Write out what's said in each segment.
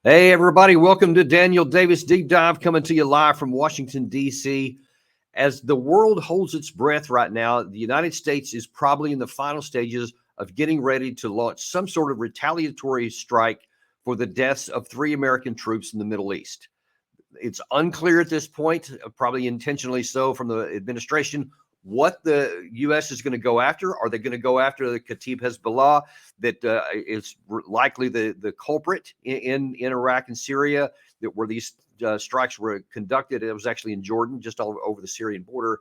Hey, everybody. Welcome to Daniel Davis Deep Dive, coming to you live from Washington, D.C. As the world holds its breath right now, the United States is probably in the final stages of getting ready to launch some sort of retaliatory strike for the deaths of 3 American troops in the Middle East. It's unclear at this point, probably intentionally so from the administration, what the U.S. is going to go after. Are they going to go after the Kataib Hezbollah that is likely the culprit in Iraq and Syria, that where these strikes were conducted? It was actually in Jordan, just all over the Syrian border.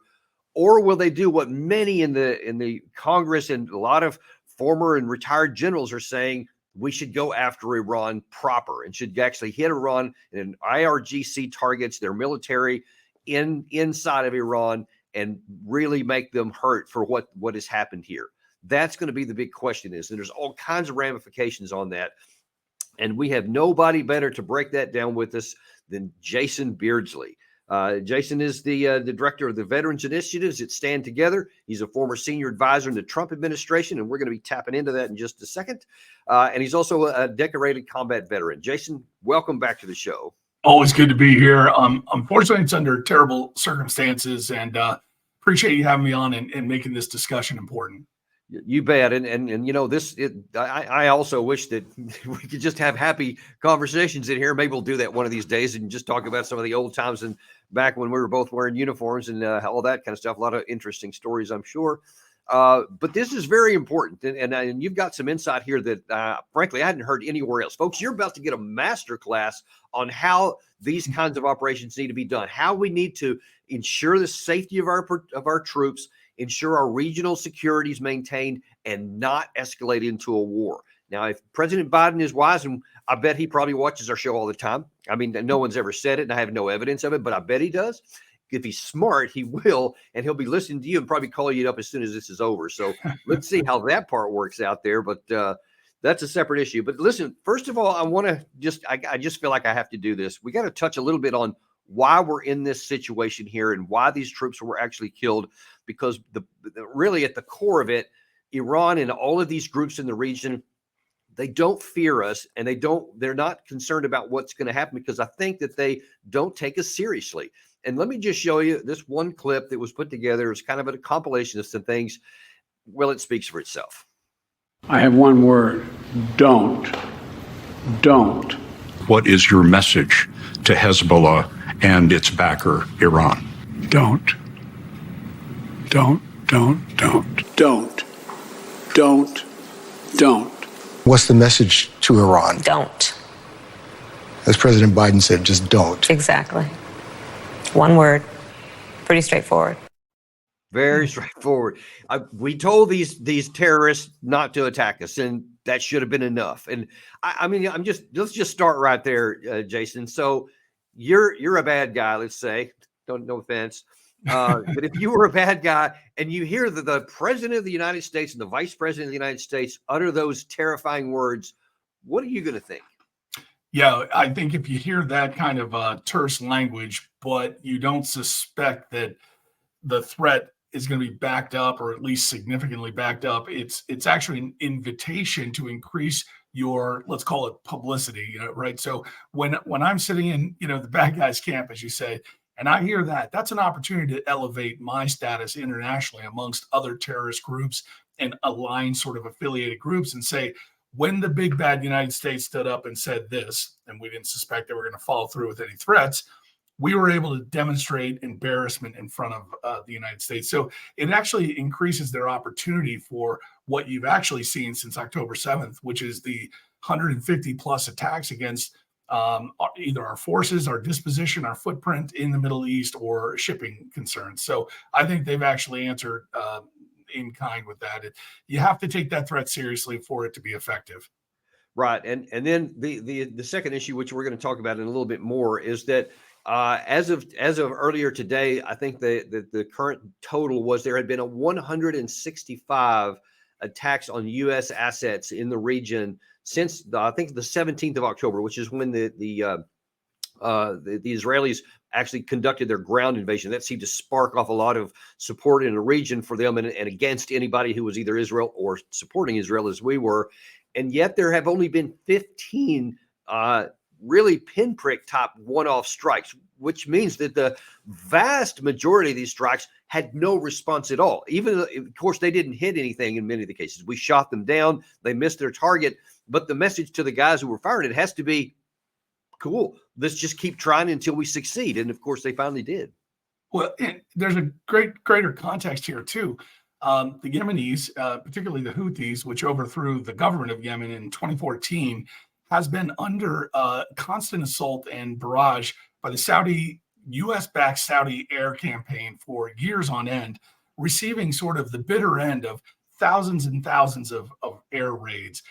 Or will they do what many in the Congress and a lot of former and retired generals are saying? We should go after Iran proper and should actually hit Iran and IRGC targets their military inside of Iran and really make them hurt for what has happened here. That's going to be the big question and there's all kinds of ramifications on that. And we have nobody better to break that down with us than Jason Beardsley. Jason is the director of the Veterans Initiatives at Stand Together. He's a former senior advisor in the Trump administration, and we're going to be tapping into that in just a second. And he's also a decorated combat veteran. Jason, welcome back to the show. Always good to be here. Unfortunately, it's under terrible circumstances, and appreciate you having me on and making this discussion important. You bet. And you know, I also wish that we could just have happy conversations in here. Maybe we'll do that one of these days and just talk about some of the old times and back when we were both wearing uniforms and all that kind of stuff. A lot of interesting stories, I'm sure. But this is very important. And you've got some insight here that, frankly, I hadn't heard anywhere else. Folks, you're about to get a master class on how these kinds of operations need to be done, how we need to ensure the safety of our troops, ensure our regional security is maintained, and not escalate into a war. Now, if President Biden is wise, and I bet he probably watches our show all the time. I mean, no one's ever said it, and I have no evidence of it, but I bet he does. If he's smart, he will, and he'll be listening to you and probably call you up as soon as this is over. So let's see how that part works out there. But that's a separate issue. But listen, first of all, I just feel like I have to do this. We got to touch a little bit on why we're in this situation here and why these troops were actually killed, because really at the core of it, Iran and all of these groups in the region, they don't fear us, and they're not concerned about what's going to happen, because I think that they don't take us seriously. And let me just show you this one clip that was put together. It's kind of a compilation of some things. Well, it speaks for itself. I have one word: don't. Don't. What is your message to Hezbollah and its backer, Iran? Don't. Don't. Don't. Don't. Don't. Don't. Don't. What's the message to Iran? Don't. As President Biden said, just don't. Exactly. One word. Pretty straightforward. Very straightforward. We told these terrorists not to attack us, and that should have been enough. And I mean, let's just start right there, Jason. So you're a bad guy, let's say. No offense. But if you were a bad guy and you hear that the president of the United States and the vice president of the United States utter those terrifying words, what are you going to think? Yeah, I think if you hear that kind of terse language, but you don't suspect that the threat is going to be backed up, or at least significantly backed up, it's actually an invitation to increase your, let's call it, publicity, right? So when I'm sitting in, the bad guys camp, as you say, and I hear that, that's an opportunity to elevate my status internationally amongst other terrorist groups and aligned sort of affiliated groups, and say, when the big bad United States stood up and said this, and we didn't suspect they were going to follow through with any threats, we were able to demonstrate embarrassment in front of the United States. So it actually increases their opportunity for what you've actually seen since October 7th, which is the 150 plus attacks against either our forces, our disposition, our footprint in the Middle East, or shipping concerns. So I think they've actually answered in kind with that. You have to take that threat seriously for it to be effective. Right. And then the second issue, which we're going to talk about in a little bit more, is that as of earlier today, I think the current total was there had been 165 attacks on U.S. assets in the region since I think the 17th of October, which is when the Israelis actually conducted their ground invasion. That seemed to spark off a lot of support in the region for them and against anybody who was either Israel or supporting Israel, as we were. And yet there have only been 15 really pinprick type one-off strikes, which means that the vast majority of these strikes had no response at all. Even, of course, they didn't hit anything in many of the cases. We shot them down. They missed their target. But the message to the guys who were firing it has to be, cool, let's just keep trying until we succeed. And, of course, they finally did. Well, and there's a greater context here, too. The Yemenis, particularly the Houthis, which overthrew the government of Yemen in 2014, has been under constant assault and barrage by the U.S.-backed Saudi air campaign for years on end, receiving sort of the bitter end of thousands and thousands of air raids.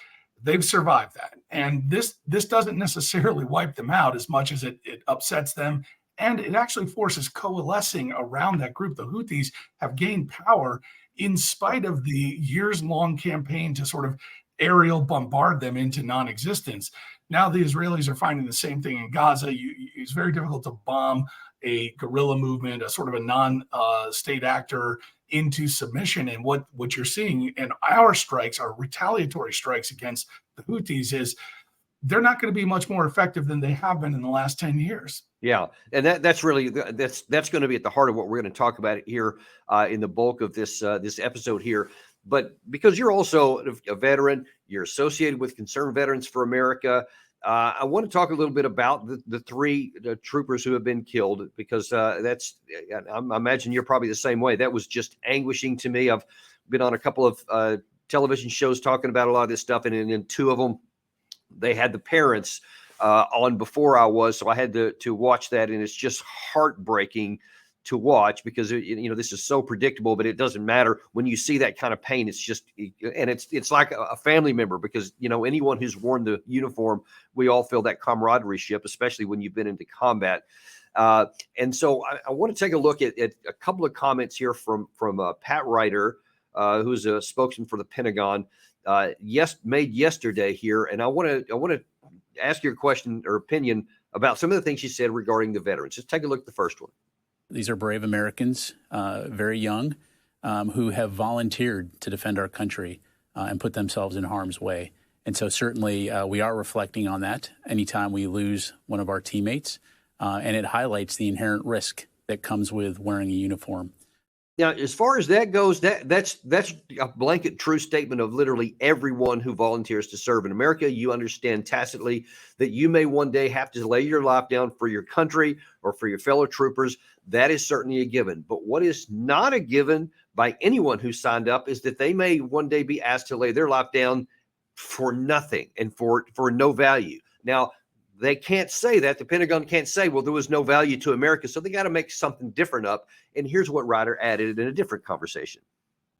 They've survived that. And this doesn't necessarily wipe them out as much as it upsets them. And it actually forces coalescing around that group. The Houthis have gained power in spite of the years-long campaign to sort of aerial bombard them into non-existence. Now the Israelis are finding the same thing in Gaza. It's very difficult to bomb a guerrilla movement, a sort of a non-state actor into submission. And what you're seeing in our strikes, our retaliatory strikes against the Houthis, is they're not going to be much more effective than they have been in the last 10 years. Yeah, and that's really that's going to be at the heart of what we're going to talk about here in the bulk of this episode here. But because you're also a veteran, you're associated with Concerned Veterans for America. I want to talk a little bit about the three troopers who have been killed, because I imagine you're probably the same way. That was just anguishing to me. I've been on a couple of television shows talking about a lot of this stuff, and in two of them, they had the parents on before I was, so I had to watch that, and it's just heartbreaking to watch, because this is so predictable, but it doesn't matter when you see that kind of pain. It's just, and it's like a family member, because anyone who's worn the uniform, we all feel that camaraderie ship, especially when you've been into combat. And so I want to take a look at a couple of comments here from Pat Ryder, who's a spokesman for the Pentagon, made yesterday here, and I want to ask your question or opinion about some of the things she said regarding the veterans. Just take a look at the first one. These are brave Americans, very young, who have volunteered to defend our country and put themselves in harm's way. And so certainly we are reflecting on that anytime we lose one of our teammates, and it highlights the inherent risk that comes with wearing a uniform. Now, as far as that goes, that's a blanket true statement of literally everyone who volunteers to serve in America. You understand tacitly that you may one day have to lay your life down for your country or for your fellow troopers. That is certainly a given. But what is not a given by anyone who signed up is that they may one day be asked to lay their life down for nothing and for no value. Now, they can't say that. The Pentagon can't say, well, there was no value to America, so they got to make something different up. And here's what Ryder added in a different conversation.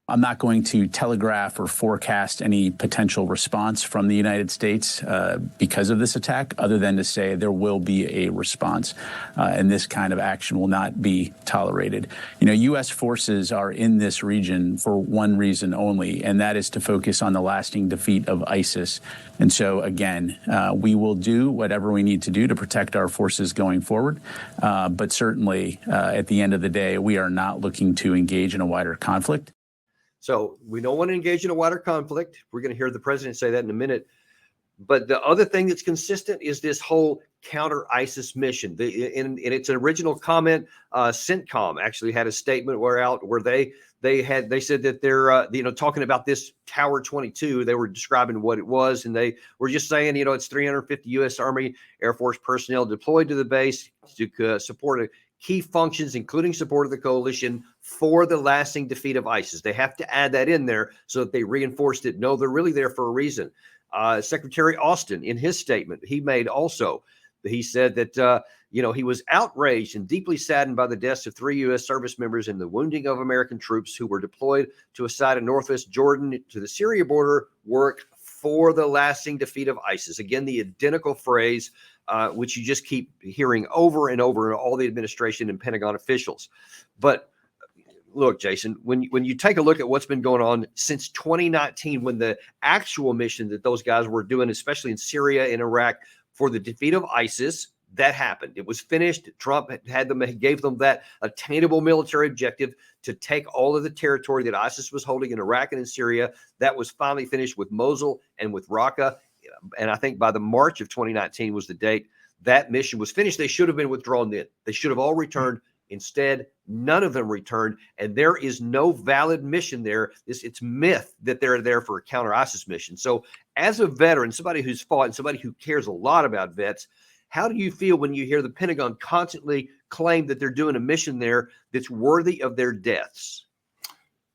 I'm not going to telegraph or forecast any potential response from the United States because of this attack, other than to say there will be a response, and this kind of action will not be tolerated. U.S. forces are in this region for one reason only, and that is to focus on the lasting defeat of ISIS. And so, again, we will do whatever we need to do to protect our forces going forward. But certainly, at the end of the day, we are not looking to engage in a wider conflict. So we don't want to engage in a wider conflict. We're going to hear the president say that in a minute. But the other thing that's consistent is this whole counter-ISIS mission. In its original comment, CENTCOM actually had a statement where they said that they're talking about this Tower 22. They were describing what it was, and they were just saying it's 350 U.S. Army Air Force personnel deployed to the base to support key functions, including support of the coalition for the lasting defeat of ISIS. They have to add that in there so that they reinforced it. No, they're really there for a reason. Secretary Austin, in his statement, he said that, he was outraged and deeply saddened by the deaths of 3 U.S. service members and the wounding of American troops who were deployed to a site in Northwest Jordan to the Syria border, work for the lasting defeat of ISIS. Again, the identical phrase, which you just keep hearing over and over in all the administration and Pentagon officials. But look, Jason, when you take a look at what's been going on since 2019, when the actual mission that those guys were doing, especially in Syria and Iraq, for the defeat of ISIS, that happened. It was finished. Trump gave them that attainable military objective to take all of the territory that ISIS was holding in Iraq and in Syria. That was finally finished with Mosul and with Raqqa. And I think by the March of 2019 was the date that mission was finished. They should have been withdrawn then. They should have all returned. Instead, none of them returned, and there is no valid mission there. It's myth that they're there for a counter-ISIS mission. So as a veteran, somebody who's fought and somebody who cares a lot about vets, how do you feel when you hear the Pentagon constantly claim that they're doing a mission there that's worthy of their deaths?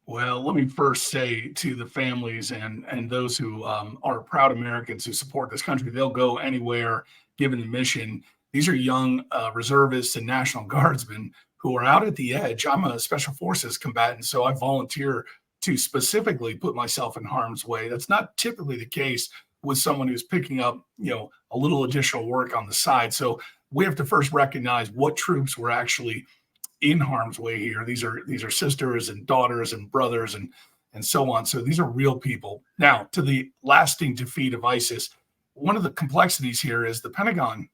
Well, let me first say to the families and those who are proud Americans who support this country, they'll go anywhere given the mission. These are young reservists and National Guardsmen who are out at the edge. I'm a Special Forces combatant, so I volunteer to specifically put myself in harm's way. That's not typically the case with someone who's picking up, a little additional work on the side. So we have to first recognize what troops were actually in harm's way here. These are sisters and daughters and brothers and so on. So these are real people. Now, to the lasting defeat of ISIS, one of the complexities here is the Pentagon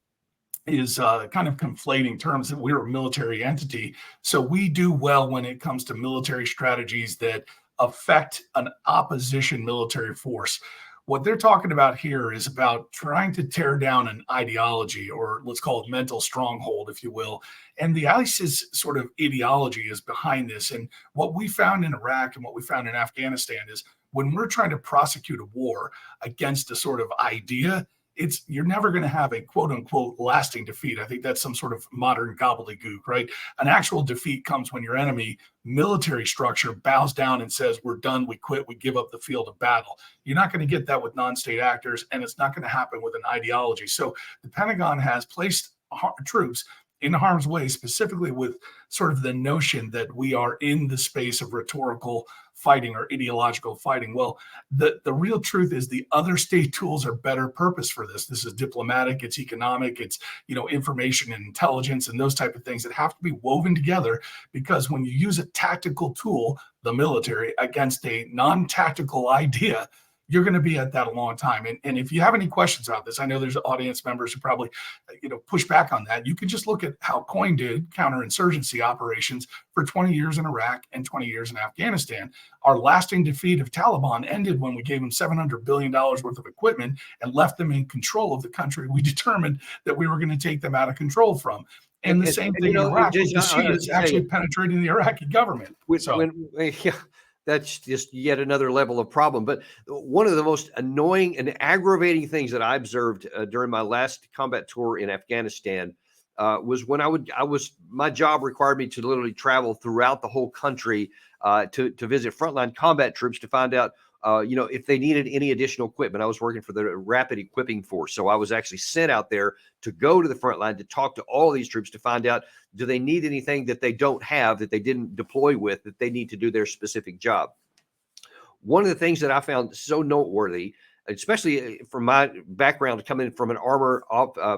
is kind of conflating terms that we're a military entity. So we do well when it comes to military strategies that affect an opposition military force. What they're talking about here is about trying to tear down an ideology, or let's call it mental stronghold, if you will. And the ISIS sort of ideology is behind this. And what we found in Iraq and what we found in Afghanistan is when we're trying to prosecute a war against a sort of idea, you're never going to have a quote unquote lasting defeat. I think that's some sort of modern gobbledygook, right? An actual defeat comes when your enemy military structure bows down and says, we're done, we quit, we give up the field of battle. You're not going to get that with non-state actors, and it's not going to happen with an ideology. So the Pentagon has placed troops in harm's way, specifically with sort of the notion that we are in the space of rhetorical fighting or ideological fighting. Well, the real truth is the other state tools are better purpose for this. This is diplomatic, it's economic, it's information and intelligence and those type of things that have to be woven together, because when you use a tactical tool, the military, against a non-tactical idea, you're going to be at that a long time. And if you have any questions about this, I know there's audience members who probably, push back on that. You can just look at how COIN did counterinsurgency operations for 20 years in Iraq and 20 years in Afghanistan. Our lasting defeat of Taliban ended when we gave them $700 billion worth of equipment and left them in control of the country we determined that we were going to take them out of control from. And the same thing in Iraq, with the Shias actually penetrating the Iraqi government. That's just yet another level of problem. But one of the most annoying and aggravating things that I observed during my last combat tour in Afghanistan was when my job required me to literally travel throughout the whole country to visit frontline combat troops to find out, if they needed any additional equipment. I was working for the Rapid Equipping Force. So I was actually sent out there to go to the front line to talk to all these troops to find out, do they need anything that they don't have, that they didn't deploy with, that they need to do their specific job. One of the things that I found so noteworthy, especially from my background, coming from an armor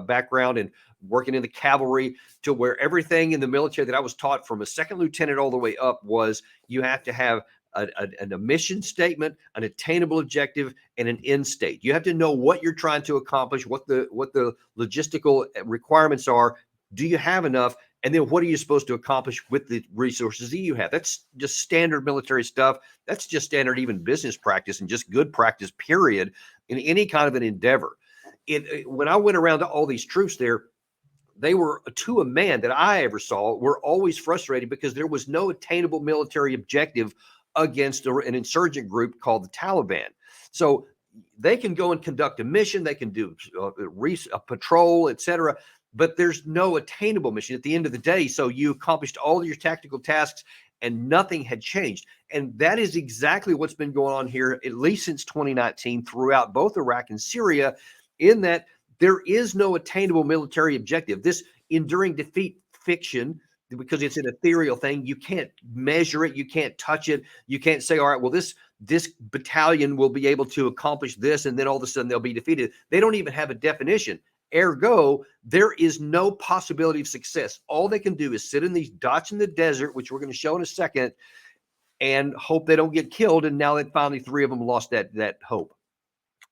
background and working in the cavalry, to where everything in the military that I was taught from a second lieutenant all the way up was you have to have a mission statement, an attainable objective, and an end state. You have to know what you're trying to accomplish, what the logistical requirements are. Do you have enough? And then what are you supposed to accomplish with the resources that you have? That's just standard military stuff. That's just standard even business practice and just good practice, period, in any kind of an endeavor. When I went around to all these troops there, they were, to a man that I ever saw, were always frustrated because there was no attainable military objective against an insurgent group called the Taliban. So they can go and conduct a mission, they can do a patrol, etc., but there's no attainable mission at the end of the day. So you accomplished all of your tactical tasks and nothing had changed. And that is exactly what's been going on here, at least since 2019, throughout both Iraq and Syria, in that there is no attainable military objective. This enduring defeat fiction, because it's an ethereal thing, you can't measure it, you can't touch it, you can't say, all right, well, this battalion will be able to accomplish this, and then all of a sudden they'll be defeated. They don't even have a definition. Ergo, there is no possibility of success. All they can do is sit in these dots in the desert, which we're going to show in a second, and hope they don't get killed. And now that finally 3 of them lost that hope.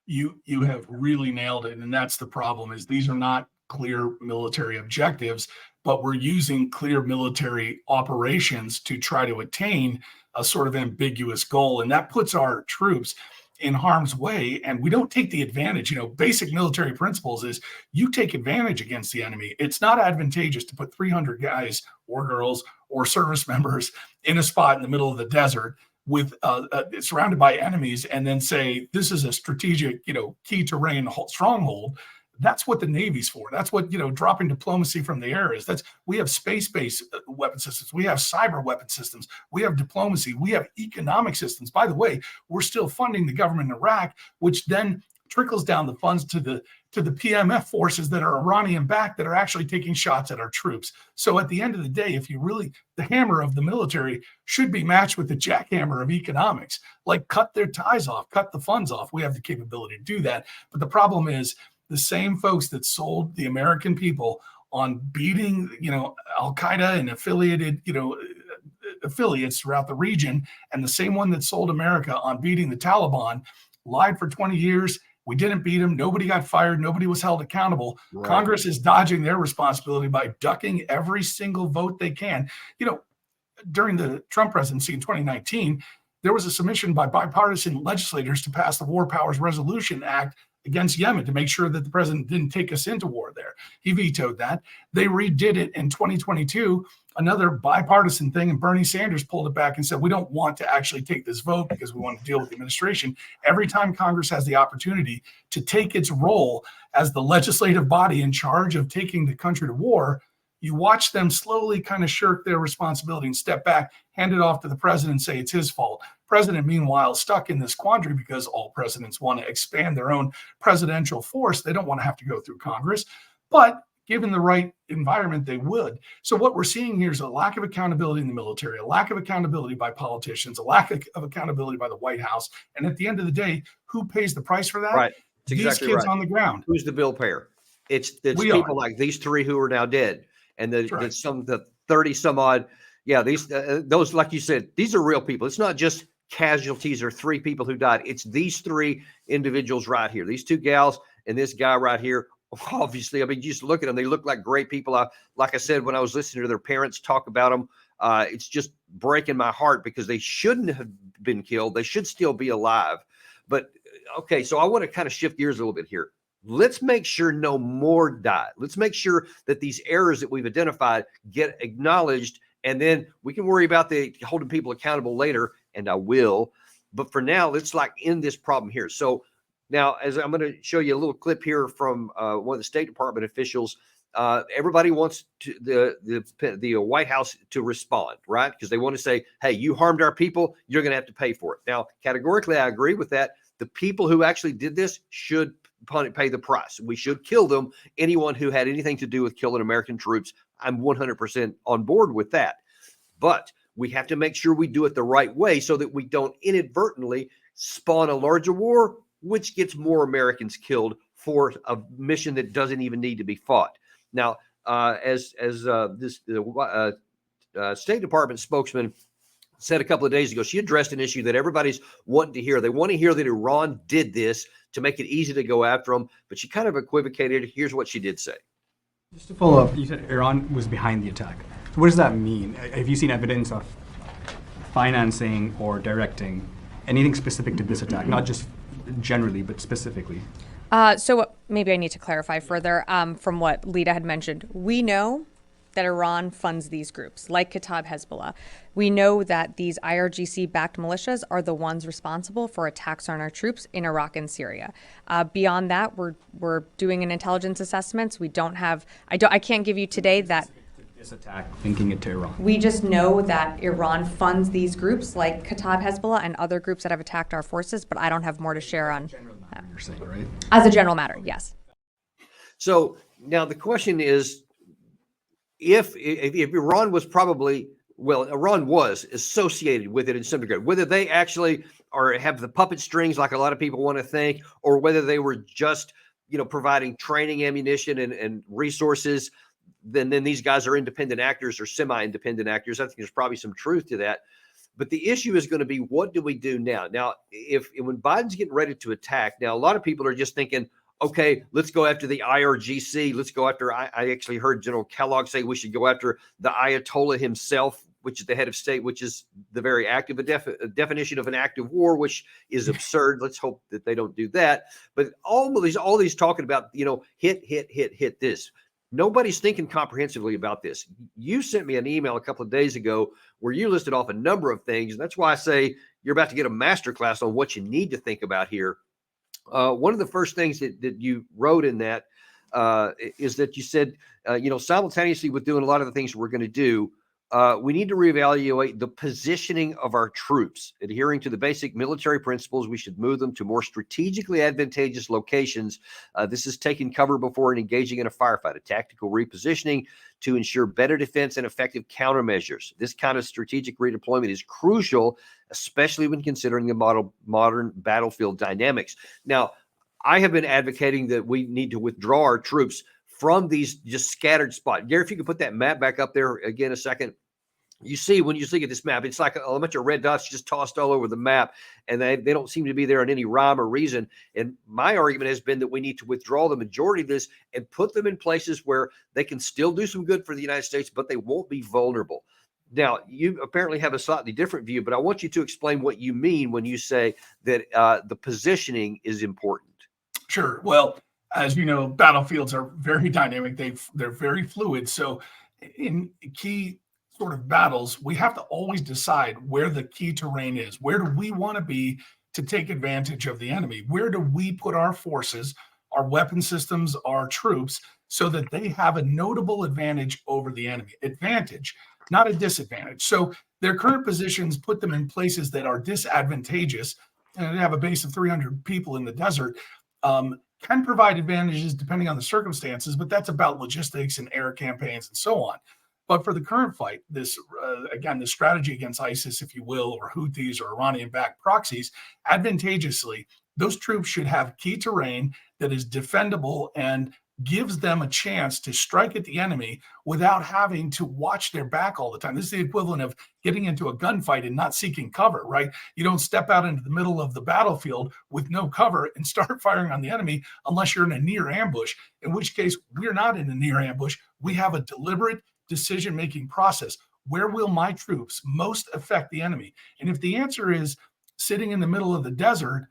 You have really nailed it. And that's the problem, is these are not clear military objectives, but we're using clear military operations to try to attain a sort of ambiguous goal. And that puts our troops in harm's way, and we don't take the advantage. Basic military principles is you take advantage against the enemy. It's not advantageous to put 300 guys or girls or service members in a spot in the middle of the desert with surrounded by enemies and then say this is a strategic, key terrain stronghold. That's what the Navy's for. That's what, dropping diplomacy from the air is. We have space-based weapon systems. We have cyber weapon systems. We have diplomacy. We have economic systems. By the way, we're still funding the government in Iraq, which then trickles down the funds to the PMF forces that are Iranian backed that are actually taking shots at our troops. So at the end of the day, the hammer of the military should be matched with the jackhammer of economics. Like cut their ties off, cut the funds off. We have the capability to do that. But the problem is, the same folks that sold the American people on beating, Al-Qaeda and affiliated, affiliates throughout the region, and the same one that sold America on beating the Taliban, lied for 20 years. We didn't beat them. Nobody got fired. Nobody was held accountable. Right. Congress is dodging their responsibility by ducking every single vote they can. During the Trump presidency in 2019, there was a submission by bipartisan legislators to pass the War Powers Resolution Act against Yemen to make sure that the president didn't take us into war there. He vetoed that. They redid it in 2022, another bipartisan thing, and Bernie Sanders pulled it back and said, we don't want to actually take this vote because we want to deal with the administration. Every time Congress has the opportunity to take its role as the legislative body in charge of taking the country to war, you watch them slowly kind of shirk their responsibility and step back, hand it off to the president and say it's his fault. President, meanwhile, stuck in this quandary because all presidents want to expand their own presidential force. They don't want to have to go through Congress, but given the right environment, they would. So what we're seeing here is a lack of accountability in the military, a lack of accountability by politicians, a lack of accountability by the White House. And at the end of the day, who pays the price for that? Right. These exactly kids on the ground. Who's the bill payer? It's people like these three who are now dead. And the 30 some odd. Yeah, those, like you said, these are real people. It's not just casualties or three people who died. It's these three individuals right here, these two gals and this guy right here. Obviously, I mean, just look at them. They look like great people. Like I said, when I was listening to their parents talk about them, it's just breaking my heart because they shouldn't have been killed. They should still be alive. But okay, so I want to kind of shift gears a little bit here. Let's make sure no more die. Let's make sure that these errors that we've identified get acknowledged, and then we can worry about the holding people accountable later, and I will. But for now, let's end this problem here. So now, as I'm going to show you a little clip here from one of the State Department officials. Everybody wants the White House to respond, right? Because they want to say, hey, you harmed our people. You're going to have to pay for it. Now, categorically, I agree with that. The people who actually did this should pay the price. We should kill them. Anyone who had anything to do with killing American troops, I'm 100% on board with that. But we have to make sure we do it the right way so that we don't inadvertently spawn a larger war, which gets more Americans killed for a mission that doesn't even need to be fought. Now, as this State Department spokesman said a couple of days ago, she addressed an issue that everybody's wanting to hear. They want to hear that Iran did this to make it easy to go after them, but she kind of equivocated. Here's what she did say. Just to follow up, you said Iran was behind the attack. So what does that mean? Have you seen evidence of financing or directing anything specific to this attack, not just generally, but specifically? So maybe I need to clarify further from what Lita had mentioned. We know that Iran funds these groups, like Kataib Hezbollah. We know that these IRGC-backed militias are the ones responsible for attacks on our troops in Iraq and Syria. Beyond that, we're doing an intelligence assessment. We don't have. I can't give you today that. This attack, linking it to Iran. We just know that Iran funds these groups, like Kataib Hezbollah and other groups that have attacked our forces. But I don't have more to share on. You're saying, right? As a general matter, yes. So now the question is, if Iran was Iran was associated with it in some degree, whether they actually have the puppet strings like a lot of people want to think, or whether they were just, providing training, ammunition, and resources, then these guys are independent actors or semi-independent actors. I think there's probably some truth to that. But the issue is going to be, what do we do now? Now, when Biden's getting ready to attack, now a lot of people are just thinking, okay, let's go after the IRGC. Let's go after, I actually heard General Kellogg say we should go after the Ayatollah himself, which is the head of state, which is the very active definition of an active war, which is absurd. Let's hope that they don't do that. But all these talking about, hit this. Nobody's thinking comprehensively about this. You sent me an email a couple of days ago where you listed off a number of things. And that's why I say you're about to get a masterclass on what you need to think about here. One of the first things that you wrote in that is that you said, simultaneously with doing a lot of the things we're going to do, we need to reevaluate the positioning of our troops. Adhering to the basic military principles, we should move them to more strategically advantageous locations. This is taking cover before engaging in a firefight, a tactical repositioning to ensure better defense and effective countermeasures. This kind of strategic redeployment is crucial, especially when considering the modern battlefield dynamics. Now, I have been advocating that we need to withdraw our troops from these just scattered spots. Gary, if you could put that map back up there again a second. You see, when you look at this map, it's like a bunch of red dots just tossed all over the map, and they don't seem to be there in any rhyme or reason. And my argument has been that we need to withdraw the majority of this and put them in places where they can still do some good for the United States, but they won't be vulnerable. Now, you apparently have a slightly different view, but I want you to explain what you mean when you say that the positioning is important. Sure. Well, as you know, battlefields are very dynamic. They're very fluid. So in key sort of battles, we have to always decide where the key terrain is. Where do we want to be to take advantage of the enemy? Where do we put our forces, our weapon systems, our troops, so that they have a notable advantage over the enemy? Advantage, not a disadvantage. So their current positions put them in places that are disadvantageous, and they have a base of 300 people in the desert. Can provide advantages depending on the circumstances, but that's about logistics and air campaigns and so on. But for the current fight, this strategy against ISIS, if you will, or Houthis or Iranian-backed proxies, advantageously, those troops should have key terrain that is defendable and gives them a chance to strike at the enemy without having to watch their back all the time. This is the equivalent of getting into a gunfight and not seeking cover, right? You don't step out into the middle of the battlefield with no cover and start firing on the enemy unless you're in a near ambush, in which case we're not in a near ambush. We have a deliberate decision-making process. Where will my troops most affect the enemy? And if the answer is sitting in the middle of the desert,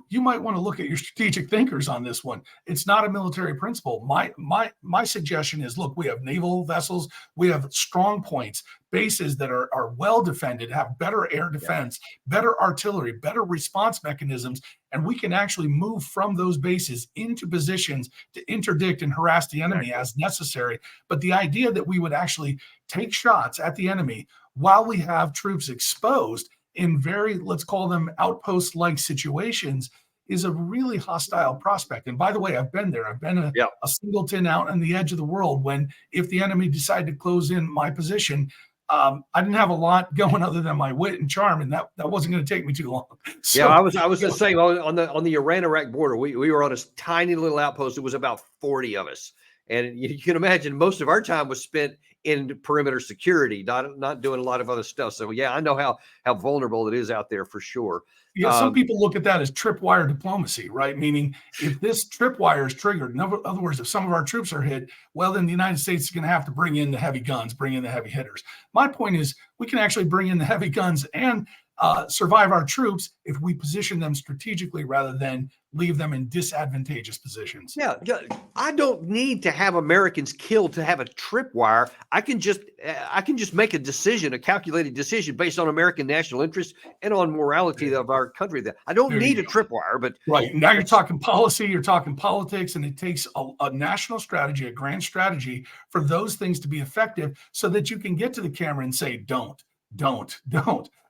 you might want to look at your strategic thinkers on this one. It's not a military principle. My suggestion is, look, we have naval vessels, we have strong points, bases that are well defended, have better air defense, better artillery, better response mechanisms, and we can actually move from those bases into positions to interdict and harass the enemy as necessary. But the idea that we would actually take shots at the enemy while we have troops exposed in very, let's call them outpost-like situations, is a really hostile prospect. And by the way, I've been there. I've been a singleton out on the edge of the world when, if the enemy decided to close in my position, I didn't have a lot going other than my wit and charm, and that wasn't going to take me too long. So, I was going to say, on the Iran-Iraq border, we were on a tiny little outpost. It was about 40 of us. And you can imagine most of our time was spent in perimeter security, not doing a lot of other stuff. So I know how vulnerable it is out there for sure. Yeah, some people look at that as tripwire diplomacy, right? Meaning if this tripwire is triggered, in other words, if some of our troops are hit, well, then the United States is going to have to bring in the heavy guns, bring in the heavy hitters. My point is we can actually bring in the heavy guns and survive our troops if we position them strategically rather than leave them in disadvantageous positions. Yeah, I don't need to have Americans killed to have a tripwire. I can just make a decision, a calculated decision based on American national interest and on morality of our country. That I don't need a tripwire, but right now you're talking policy, you're talking politics, and it takes a national strategy, a grand strategy for those things to be effective, so that you can get to the camera and say, don't.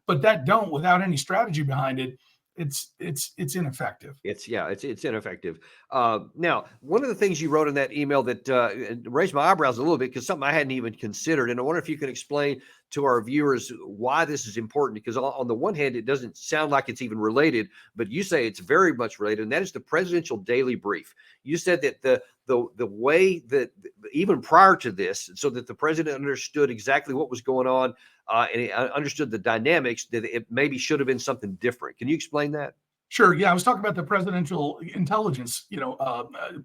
But that don't, without any strategy behind it, it's ineffective. It's ineffective. Now, one of the things you wrote in that email that raised my eyebrows a little bit, because something I hadn't even considered, and I wonder if you could explain to our viewers why this is important, because on the one hand, it doesn't sound like it's even related, but you say it's very much related, and that is the presidential daily brief. You said that the way that even prior to this, so that the president understood exactly what was going on, and he understood the dynamics, that it maybe should have been something different. Can you explain that? Sure. Yeah, I was talking about the presidential intelligence,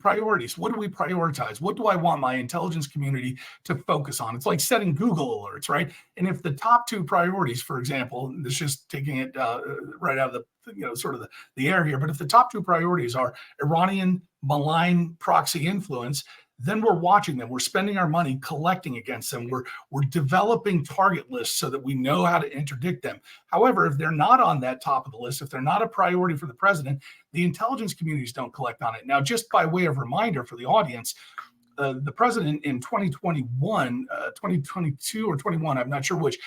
priorities. What do we prioritize? What do I want my intelligence community to focus on? It's like setting Google alerts, right? And if the top two priorities, for example, and this is just taking it right out of the air here, but if the top two priorities are Iranian malign proxy influence, then we're watching them. We're spending our money collecting against them. We're developing target lists so that we know how to interdict them. However, if they're not on that top of the list, if they're not a priority for the president, the intelligence communities don't collect on it. Now, just by way of reminder for the audience, the president in 2021, 2022 or 21, I'm not sure which,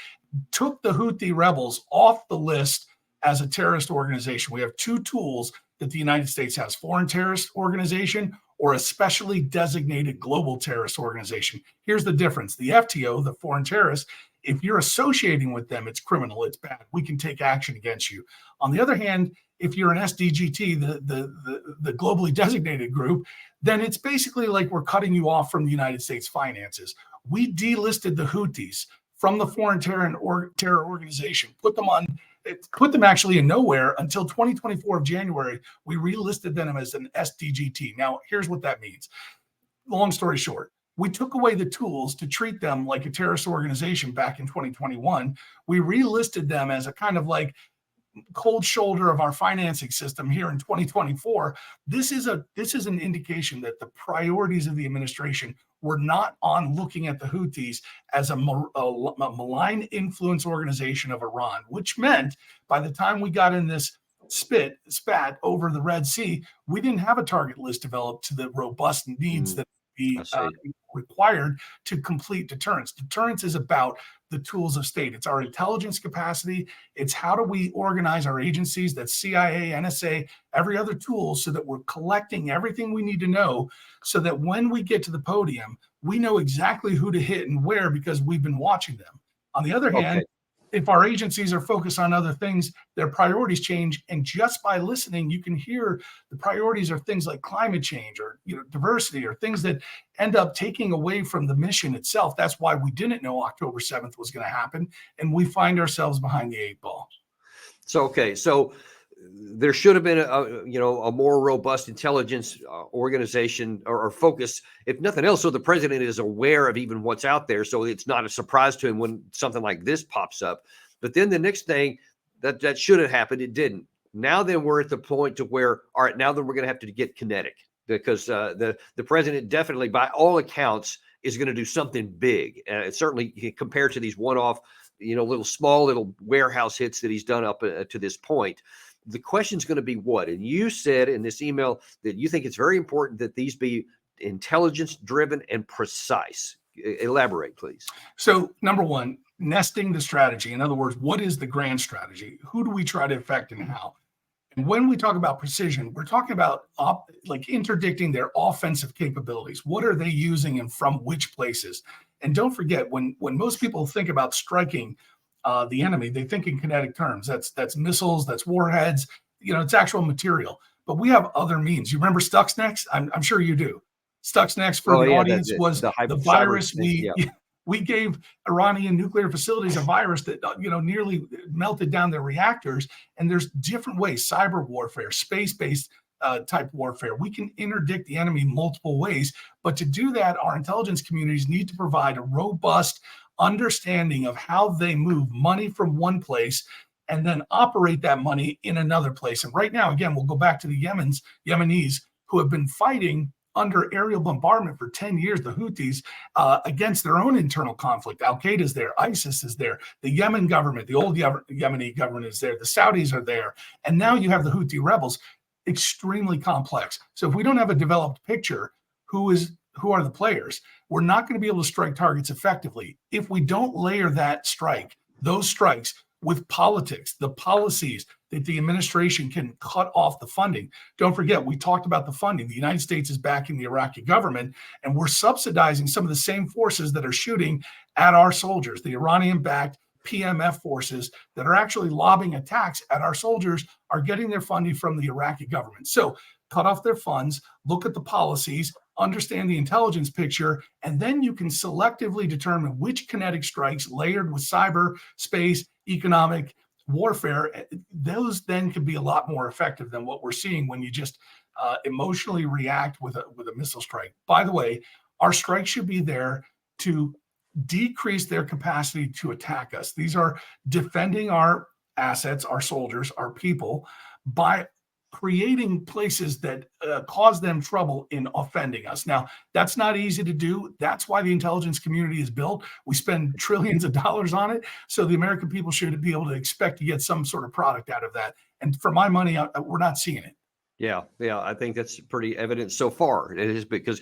took the Houthi rebels off the list as a terrorist organization. We have two tools that the United States has: foreign terrorist organization or a specially designated global terrorist organization. Here's the difference. The FTO, the foreign terrorists, if you're associating with them, it's criminal, it's bad. We can take action against you. On the other hand, if you're an SDGT, the globally designated group, then it's basically like we're cutting you off from the United States finances. We delisted the Houthis from the foreign terror organization, put them actually in nowhere until 2024 of January. We relisted them as an SDGT. Now, here's what that means. Long story short, we took away the tools to treat them like a terrorist organization back in 2021. We relisted them as a kind of like cold shoulder of our financing system here in 2024. This is an indication that the priorities of the administration were not on looking at the Houthis as a malign influence organization of Iran, which meant by the time we got in this spat over the Red Sea, we didn't have a target list developed to the robust needs that be required to complete deterrence. Deterrence is about the tools of state. It's our intelligence capacity. It's how do we organize our agencies, that's CIA, NSA, every other tool, so that we're collecting everything we need to know so that when we get to the podium, we know exactly who to hit and where because we've been watching them. On the other hand, if our agencies are focused on other things, their priorities change. And just by listening, you can hear the priorities are things like climate change or diversity or things that end up taking away from the mission itself. That's why we didn't know October 7th was going to happen. And we find ourselves behind the eight ball. So there should have been a more robust intelligence organization or focus, if nothing else, so the president is aware of even what's out there, so it's not a surprise to him when something like this pops up. But then the next thing that should have happened, it didn't. Now then we're at the point to where, all right, now then we're going to have to get kinetic, because the president definitely, by all accounts, is going to do something big. Certainly compared to these one-off, little warehouse hits that he's done up to this point. The question is going to be what? And you said in this email that you think it's very important that these be intelligence driven and precise. Elaborate, please. So, number one, nesting the strategy. In other words, what is the grand strategy? Who do we try to affect and how? And when we talk about precision, we're talking about interdicting their offensive capabilities. What are they using and from which places? And don't forget, when most people think about striking the enemy, they think in kinetic terms. That's missiles, that's warheads, it's actual material. But we have other means. You remember Stuxnet? I'm sure you do. Stuxnet for the audience was the virus we gave Iranian nuclear facilities a virus that nearly melted down their reactors. And there's different ways: cyber warfare, space-based type warfare. We can interdict the enemy multiple ways. But to do that, our intelligence communities need to provide a robust understanding of how they move money from one place and then operate that money in another place. And right now, again, we'll go back to the Yemenis who have been fighting under aerial bombardment for 10 years, the Houthis, against their own internal conflict. Al-Qaeda is there, ISIS is there, the Yemen government, the old Yemeni government is there, the Saudis are there, and now you have the Houthi rebels. Extremely complex. So if we don't have a developed picture, who are the players, we're not going to be able to strike targets effectively. If we don't layer those strikes with politics, the policies that the administration can cut off the funding. Don't forget, we talked about the funding. The United States is backing the Iraqi government, and we're subsidizing some of the same forces that are shooting at our soldiers, the Iranian-backed PMF forces that are actually lobbing attacks at our soldiers are getting their funding from the Iraqi government. So cut off their funds, look at the policies, understand the intelligence picture, and then you can selectively determine which kinetic strikes layered with cyber, space, economic, warfare, those then could be a lot more effective than what we're seeing when you just emotionally react with a missile strike. By the way, our strike should be there to decrease their capacity to attack us. These are defending our assets, our soldiers, our people, by creating places that cause them trouble in offending us. Now, that's not easy to do. That's why the intelligence community is built. We spend trillions of dollars on it. So the American people should be able to expect to get some sort of product out of that. And for my money, we're not seeing it. Yeah, I think that's pretty evident so far. It is because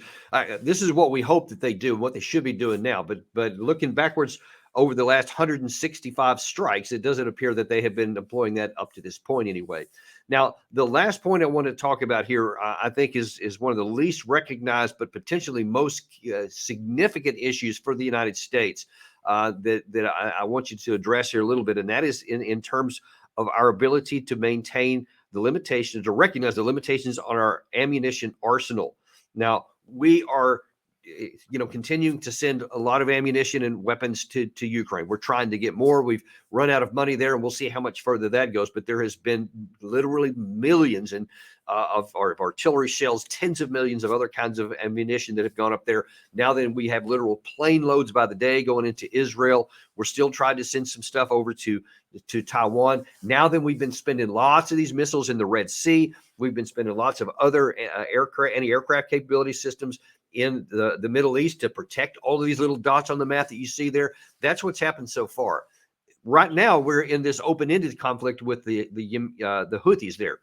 this is what we hope that they do, what they should be doing now. But looking backwards over the last 165 strikes, it doesn't appear that they have been deploying that up to this point anyway. Now, the last point I want to talk about here, I think, is one of the least recognized but potentially most significant issues for the United States that I want you to address here a little bit, and that is in terms of our ability to maintain the limitations, to recognize the limitations on our ammunition arsenal. Now, we are, continuing to send a lot of ammunition and weapons to Ukraine. We're trying to get more. We've run out of money there, and we'll see how much further that goes. But there has been literally millions of artillery shells, tens of millions of other kinds of ammunition that have gone up there. Now then, we have literal plane loads by the day going into Israel. We're still trying to send some stuff over to Taiwan. Now then, we've been spending lots of these missiles in the Red Sea. We've been spending lots of other anti-aircraft capability systems in the Middle East to protect all of these little dots on the map that you see there. That's what's happened so far. Right now, we're in this open-ended conflict with the Houthis there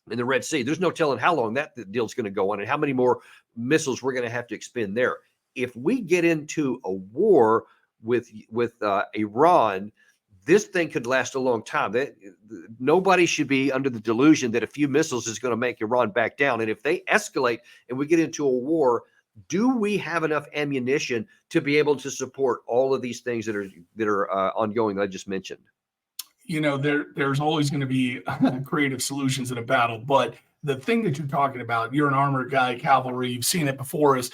in the Red Sea. There's no telling how long that deal's going to go on and how many more missiles we're going to have to expend there. If we get into a war with Iran, this thing could last a long time. Nobody should be under the delusion that a few missiles is going to make Iran back down. And if they escalate and we get into a war, do we have enough ammunition to be able to support all of these things that are ongoing that I just mentioned? There's always going to be creative solutions in a battle, but the thing that you're talking about, you're an armored guy, cavalry, you've seen it before, is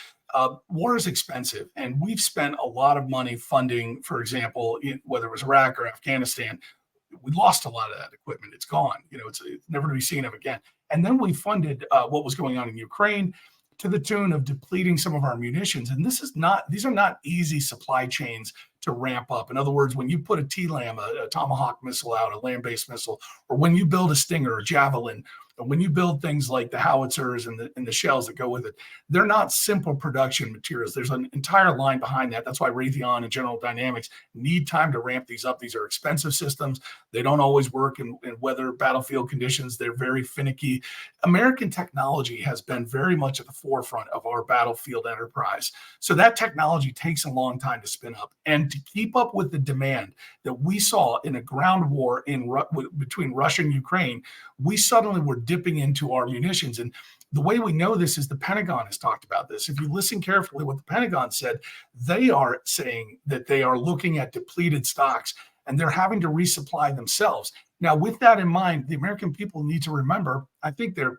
war is expensive, and we've spent a lot of money funding, for example, whether it was Iraq or Afghanistan. We lost a lot of that equipment. It's gone. It's never to be seen of again. And then we funded what was going on in Ukraine to the tune of depleting some of our munitions. And these are not easy supply chains to ramp up. In other words, when you put a TLAM, a Tomahawk missile out, a land-based missile, or when you build a Stinger or Javelin, or when you build things like the howitzers and the shells that go with it, they're not simple production materials. There's an entire line behind that. That's why Raytheon and General Dynamics need time to ramp these up. These are expensive systems. They don't always work in weather battlefield conditions. They're very finicky. American technology has been very much at the forefront of our battlefield enterprise. So that technology takes a long time to spin up. And to keep up with the demand that we saw in a ground war between Russia and Ukraine, we suddenly were dipping into our munitions. And the way we know this is the Pentagon has talked about this. If you listen carefully what the Pentagon said, they are saying that they are looking at depleted stocks and they're having to resupply themselves. Now, with that in mind, the American people need to remember, I think they're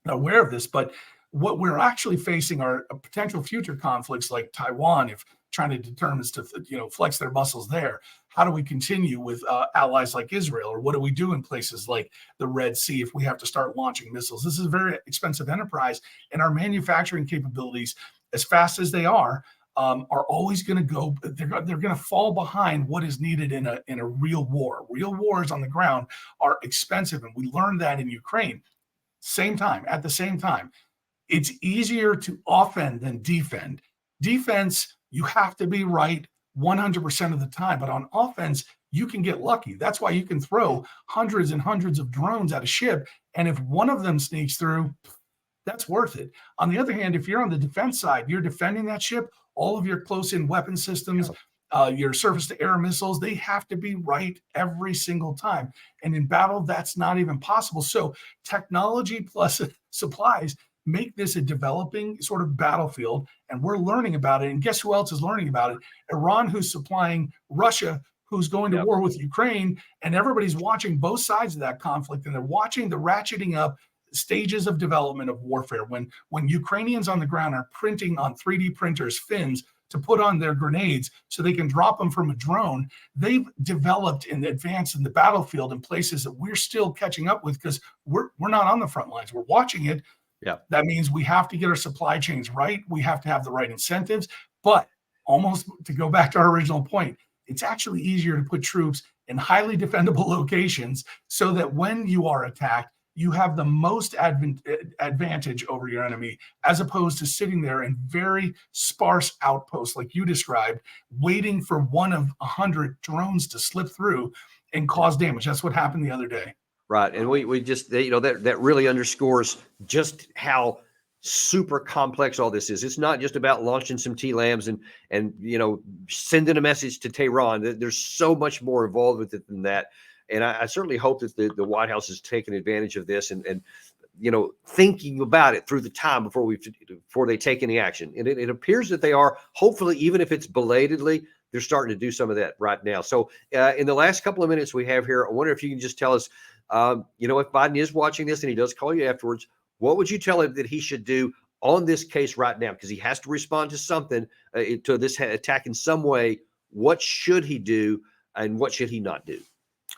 aware of this, but what we're actually facing are potential future conflicts like Taiwan, if China determines to flex their muscles there. How do we continue with allies like Israel? Or what do we do in places like the Red Sea if we have to start launching missiles? This is a very expensive enterprise, and our manufacturing capabilities, as fast as they are always going to go. They're going to fall behind what is needed in a real war. Real wars on the ground are expensive, and we learned that in Ukraine. At the same time, it's easier to offend than defend. Defense, you have to be right 100% of the time. But on offense, you can get lucky. That's why you can throw hundreds and hundreds of drones at a ship. And if one of them sneaks through, that's worth it. On the other hand, if you're on the defense side, you're defending that ship, all of your close-in weapon systems, your surface-to-air missiles, they have to be right every single time. And in battle, that's not even possible. So technology plus supplies make this a developing sort of battlefield, and we're learning about it. And guess who else is learning about it? Iran, who's supplying Russia, who's going to war with Ukraine, and everybody's watching both sides of that conflict, and they're watching the ratcheting up stages of development of warfare. When Ukrainians on the ground are printing on 3D printers fins to put on their grenades so they can drop them from a drone. They've developed and advanced in the battlefield in places that we're still catching up with because we're not on the front lines. We're watching it. Yeah. That means we have to get our supply chains right. We have to have the right incentives. But almost to go back to our original point, it's actually easier to put troops in highly defendable locations so that when you are attacked, you have the most advantage over your enemy, as opposed to sitting there in very sparse outposts like you described, waiting for one of 100 drones to slip through and cause damage. That's what happened the other day. Right. And we just, that really underscores just how super complex all this is. It's not just about launching some TLAMs and sending a message to Tehran. There's so much more involved with it than that. And I certainly hope that the White House is taking advantage of this and thinking about it through the time before they take any action. And it appears that they are. Hopefully, even if it's belatedly, they're starting to do some of that right now. So in the last couple of minutes we have here, I wonder if you can just tell us, if Biden is watching this and he does call you afterwards, what would you tell him that he should do on this case right now? Because he has to respond to something, to this attack in some way. What should he do and what should he not do?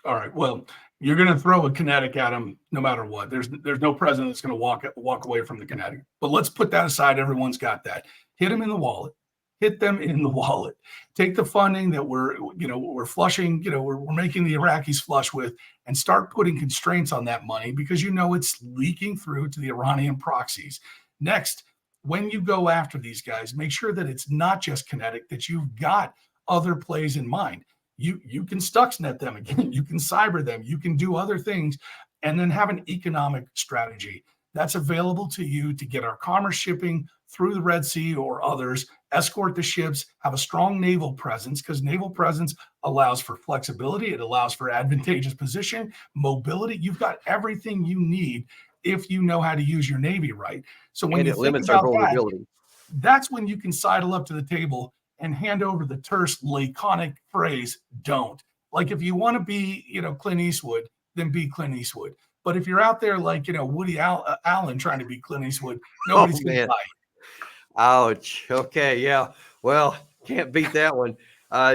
All right. Well, you're going to throw a kinetic at him no matter what. There's no president that's going to walk away from the kinetic. But let's put that aside. Everyone's got that. Hit him in the wallet. Hit them in the wallet. Take the funding that we're flushing, we're making the Iraqis flush with, and start putting constraints on that money because it's leaking through to the Iranian proxies. Next, when you go after these guys, make sure that it's not just kinetic, that you've got other plays in mind. You can Stuxnet them again, you can cyber them, you can do other things, and then have an economic strategy that's available to you to get our commerce shipping through the Red Sea or others, escort the ships, have a strong naval presence, because naval presence allows for flexibility, it allows for advantageous position, mobility. You've got everything you need if you know how to use your Navy right. So when you think about that, that's when you can sidle up to the table and hand over the terse, laconic phrase, don't. Like if you want to be, Clint Eastwood, then be Clint Eastwood. But if you're out there like, Woody Allen trying to be Clint Eastwood, nobody's going to buy it. Ouch. Okay. Yeah. Well, can't beat that one.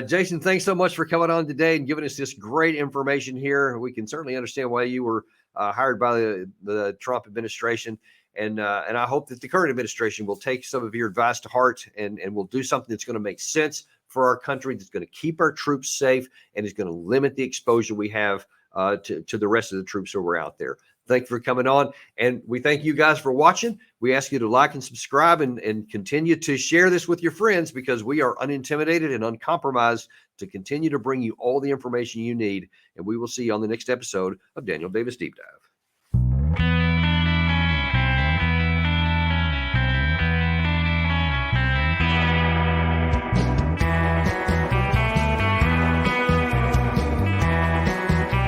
Jason, thanks so much for coming on today and giving us this great information here. We can certainly understand why you were hired by the Trump administration. And I hope that the current administration will take some of your advice to heart and will do something that's going to make sense for our country, that's going to keep our troops safe, and is going to limit the exposure we have to the rest of the troops who are out there. Thank you for coming on. And we thank you guys for watching. We ask you to like and subscribe and continue to share this with your friends, because we are unintimidated and uncompromised to continue to bring you all the information you need. And we will see you on the next episode of Daniel Davis Deep Dive.